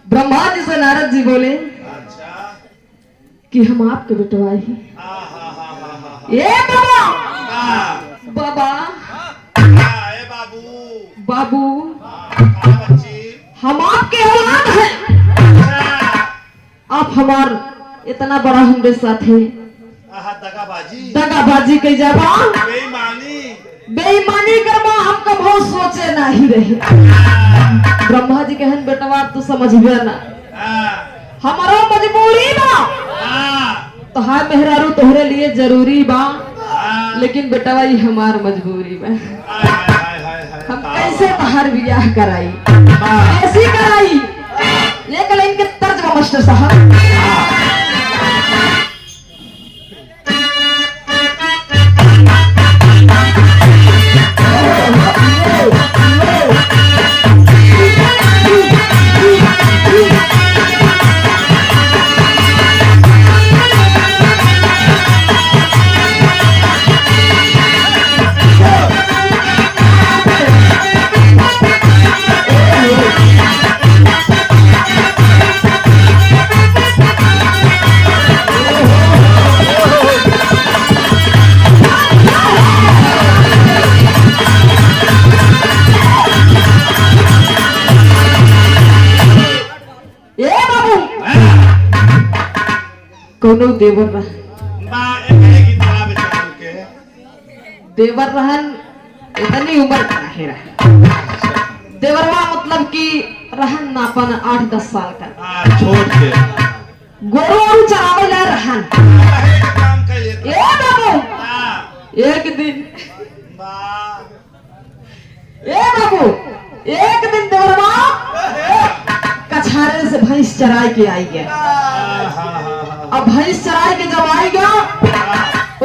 ब्रह्मा जी से नारद जी बोले कि हम आपके बेटवा ही। ये बाबा बाबा बाबू हम आपके औलाद हैं। आप हमार इतना बड़ा हमरे साथ है दगाबाजी के जाबा बेईमानी करवा हमका बहुत सोचे नहीं रहे। ब्रह्मा जी कहन बेटवा तू समझबे ना हमारा मजबूरी बा तो हाय मेहरारू तोहरे लिए जरूरी बा लेकिन बेटवा ये हमार मजबूरी बा। हम कैसे बाहर ब्याह कराई ऐसी कराई एक लाइन के तर्जमा मास्टर साहब। कोनो देवर रहन इतनी उम्र का है देवरवा मतलब कि रहन नापन 8-10 साल का छोड़ के गोरू चरावे ला रहन। ए बाबू एक दिन देवरवा कछारे से भैंस चराई के आई गया। अब भैंस चराई के जब आई गया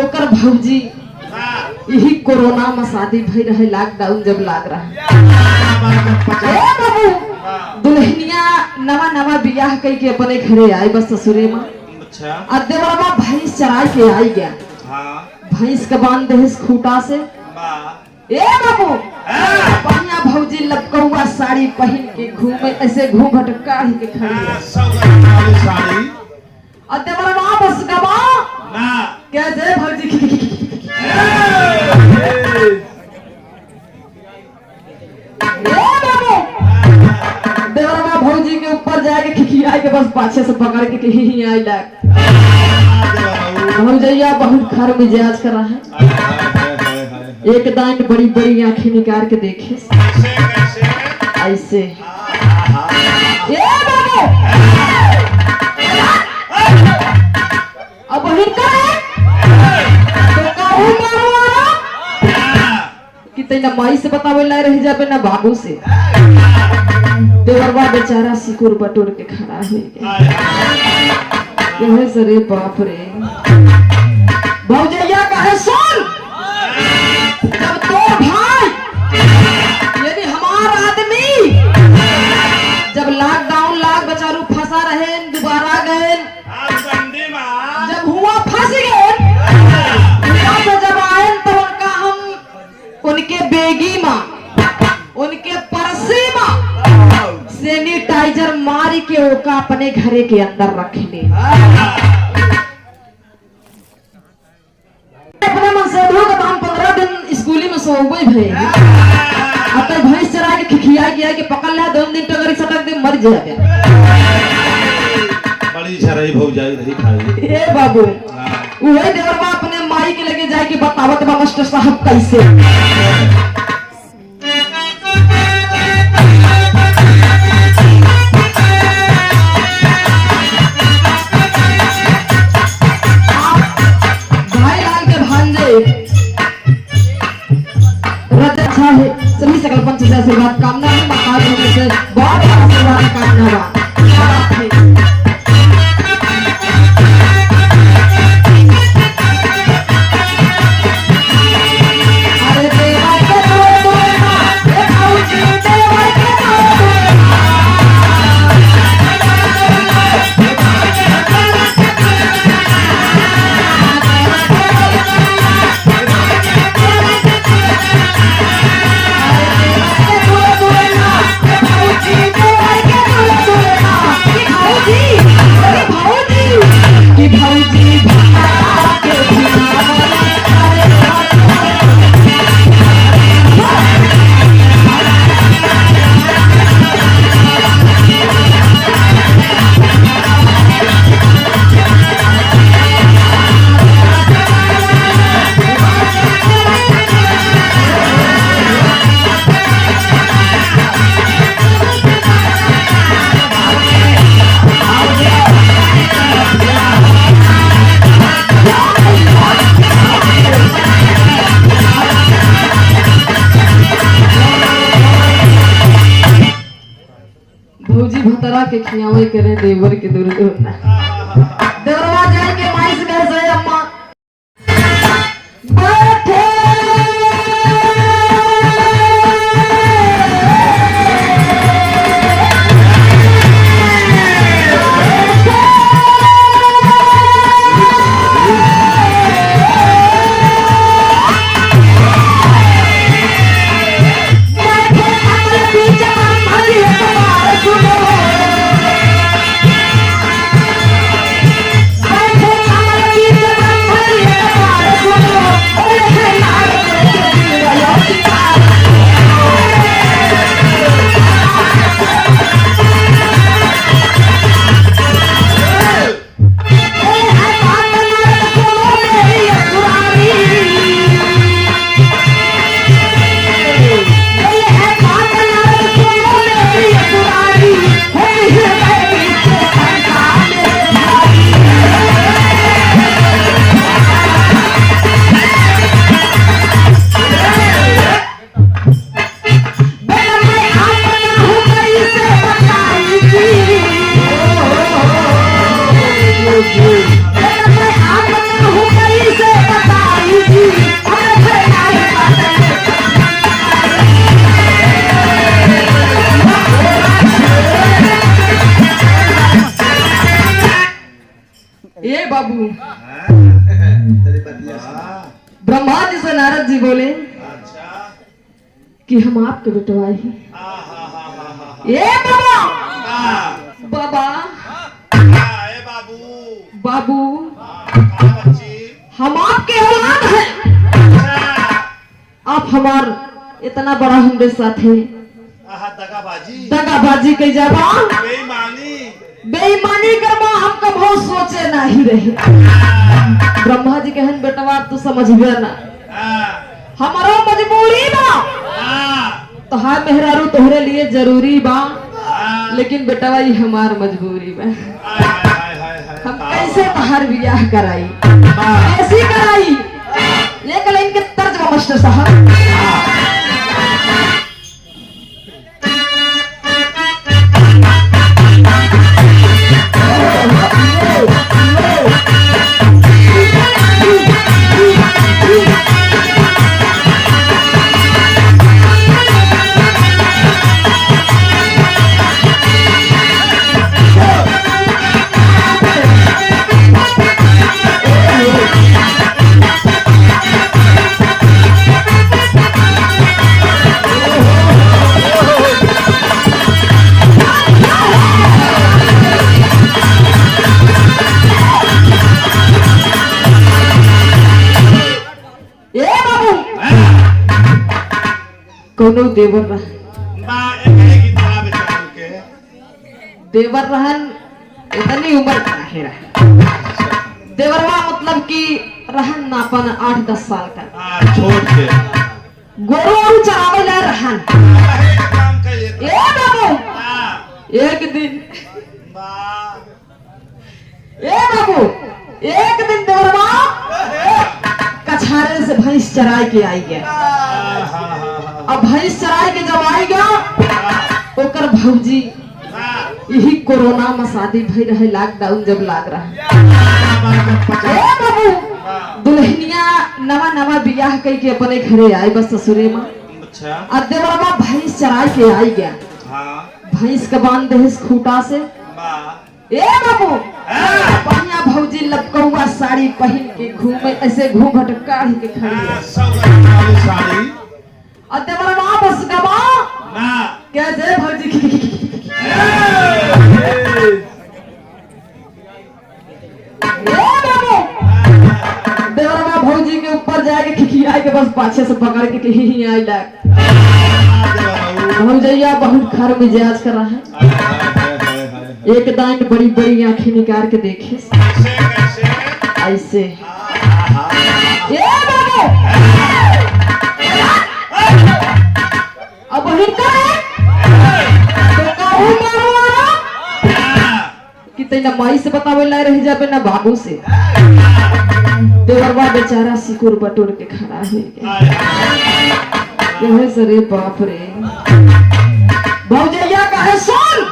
ओकर भौजी यही कोरोना में शादी भई रहे लॉकडाउन जब लाग रहा बाबू दुल्हनिया नवा बियाह कई के अपने घरे आई बस ससुरे में। अच्छा देवरवा भैंस चराई के आई गया भैंस के बांध दे खूटा से। ए बाबू बढ़िया भौजी लपकौआ साड़ी पहन के घूमे ऐसे घूंघट काढ़ के खड़ी देवरवा बस गवा कैसे भौजी देवरवा भौजी के ऊपर जाके खिखिया के बस पाछे से पकड़ के कहीं आई लग भौजैया बहुत खर मिजाज करा है। एक दांत बड़ी बड़ी आंखें निकाल के देखे ऐसे अब कि तेना माई से बतावे ला रह जाबे ना बाबू से। देवरवा बेचारा सिकुर बटोर के खड़ा है कहे सरे बाप रे भौजैया कहे सुन जब तो भाई यदि हमार आदमी जब लॉकडाउन लाग बेचारू फंसा रहे दोबारा गए जब हुआ फंस गए जब आए तो उनका हम उनके बेगी माँ उनके परसी माँ सैनिटाइजर मार के ओका अपने घरे के अंदर रखने अपने मन से धो हम 15 दिन स्कूली में सोबे भई अब तक भैंस चरा के खिखिया गया कि पकड़ ले 2 दिन टगरी सटक दे मर जाबे बड़ी छरई भौ जाई रही खाई। ए बाबू वही देवरवा अपने माई के लगे जाए कि बतावत बा मास्टर साहब कैसे भाई लाल के भांजे रत अच्छा है सभी सकल पंच से आशीर्वाद कामना है महाराज से बहुत आशीर्वाद कामना बा। Keep भौजी भतरा के खियावे करे देवर के दूर दूर ना देवरवा जाए के माई से कहे से अम्मा बैठे ए बाबू ब्रह्मा जी से नारद जी बोले कि हम आपके बेटवाई हैं। ए बाबा बाबा बाबू हम आपके औलाद हैं। आप हमार इतना बड़ा हमरे साथ है दगाबाजी कई जाबा बेईमानी करवा हमको बहुत सोचे नहीं रहे। ब्रह्मा जी कहन बेटवा तू समझबे ना हमारो मजबूरी बा तो हाय मेहरारू तोहरे लिए जरूरी बा लेकिन बेटवा ये हमार मजबूरी बा। हम कैसे तहार ब्याह कराई कैसी कराई ये कल इनके तर्जमा मास्टर साहब कोनो देवर रहन इतनी उम्र का है देवरवा मतलब कि रहन नापन 8-10 साल का छोट के गोरू चरावे ला रहन। ए बाबू एक दिन देवरवा कछारे से भैंस चराए के आई गया। अब भैंस चराए के जब आई गया ओकर भौजी यही कोरोना में शादी भई रहे लॉकडाउन जब लाग रहा ए बाबू दुल्हनिया नवा बियाह कई के अपने घरे आई बस ससुरे में। अच्छा और देवरवा भैंस चराए के आई गया। भैंस के बांध दे खूटा से ए बाबू बढ़िया भौजी लपकौआ साड़ी पहन के घूमे ऐसे घूंघट काढ़ के खड़ी और देवरवा बस गवा कैसे भौजी देवरवा भौजी के ऊपर जाके खिखियाई के बस पाछे से पकड़ के कहीं आई लग भौजैया बहुत खर मिजाज कर रहा है। एक दांत बड़ी बड़ी आंखें निकाल के देखे ऐसे अब कि तेना माई से बतावे ला रह जाबे ना बाबू से। देवरवा बेचारा सिकुर बटोर के खड़ा है सरे बाप रे। भौजैया कहे सुन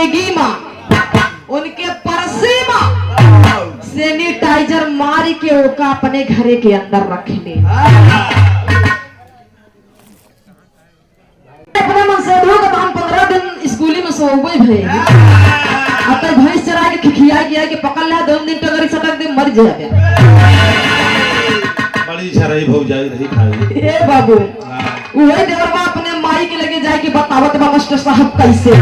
बेगी माँ उनके परसे माँ सैनिटाइजर मार के ओका अपने घरे के अंदर रख ले। अपने मन से धो हम 15 दिन स्कूली में सोबे भई अब तक भैंस चरा के खिखिया गया कि पकड़ ले 2 दिन टगरी सटक दे मर जाए। बड़ी इच्छा रही भौजाई रही खाई। ए बाबू वही देवरबा अपने माई के लगे जाए कि बतावत बा मास्टर साहब कैसे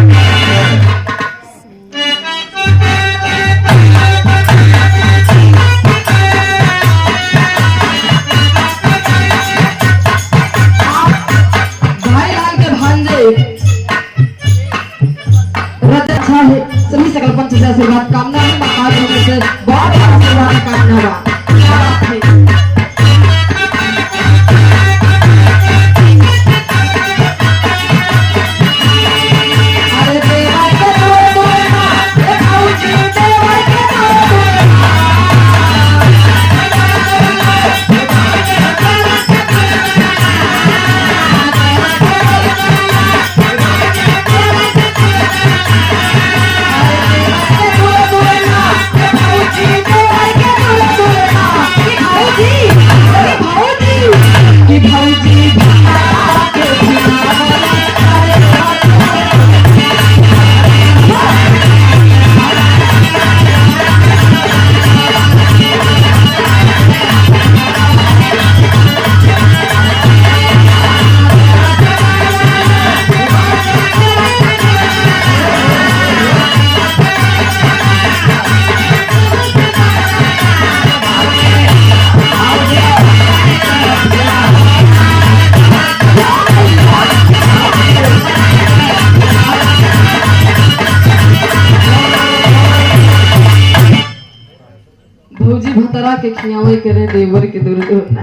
भाई लाल के भांजे रत अच्छा है सभी सकल पंच से आशीर्वाद कामना है महाराज से बहुत आशीर्वाद कामना बा। भौजी भतरा के खियावे करे देवर के दूर दूर ना